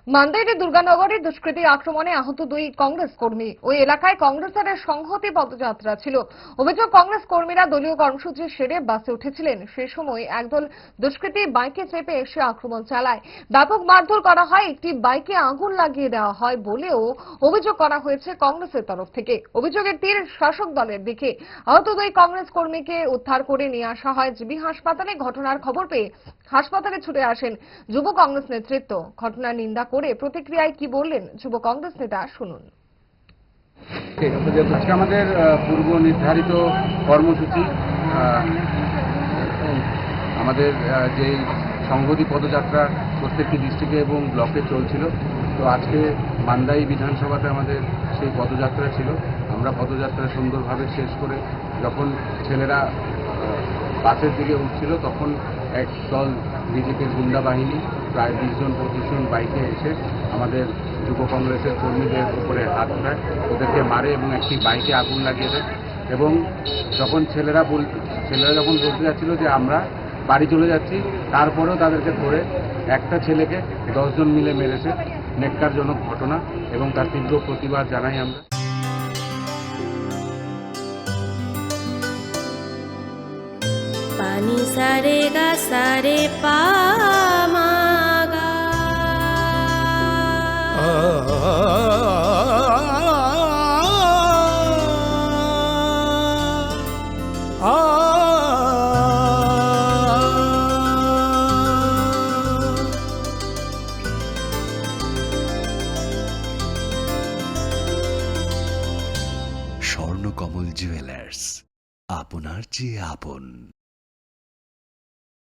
মান্দাইরে দুর্গানগরে দুষ্কৃতী আক্রমণে আহত দুই কংগ্রেস কর্মী। ওই এলাকায় কংগ্রেসের সংহতি পদযাত্রা ছিল। অভিযোগ, কংগ্রেস কর্মীরা দলীয় কর্মসূচি সেরে বাসে উঠেছিলেন। সে সময় একদল দুষ্কৃতী বাইকে চেপে এসে আক্রমণ চালায়। ব্যাপক মারধর করা হয়, একটি বাইকে আগুন লাগিয়ে দেওয়া হয় বলেও অভিযোগ করা হয়েছে কংগ্রেসের তরফ থেকে। অভিযোগের তীর শাসক দলের দিকে। আহত দুই কংগ্রেস কর্মীকে উদ্ধার করে নিয়ে আসা হয় জিবি হাসপাতালে। ঘটনার খবর পেয়ে হাসপাতালে ছুটে আসেন যুব কংগ্রেস নেতৃত্ব। ঘটনার নিন্দা করে প্রতিক্রিয়ায় কি বললেন যুব কংগ্রেস নেতা, শুনুন। আজকে আমাদের পূর্ব নির্ধারিত কর্মসূচি, আমাদের যে সংহতি পদযাত্রা প্রত্যেকটি ডিস্ট্রিক্টে এবং ব্লকে চলছিল। তো আজকে মান্দাই বিধানসভাতে আমাদের সেই পদযাত্রা ছিল। আমরা পদযাত্রা সুন্দরভাবে শেষ করে যখন ছেলেরা বাসের দিকে উঠছিল, তখন এক দল বিজেপির গুন্ডা বাহিনী প্রায় 20 জন 25 জন বাইকে এসে আমাদের যুব কংগ্রেসের কর্মীদের উপরে হাত উঠায়, ওদেরকে মারে এবং একটি বাইকে আগুন লাগিয়ে দেয়। এবং যখন ছেলেরা যখন বলতে যাচ্ছিল যে আমরা বাড়ি চলে যাচ্ছি, তারপরেও তাদেরকে ধরে একটা ছেলেকে 10 জন মিলে মেরেছে। নেক্কারজনক ঘটনা এবং তার তীব্র প্রতিবাদ জানাই আমরা। পানি সারে গা সারে পামাগা স্বর্ণকমল জুয়েলার্স, আপনার চেয়ে আপন।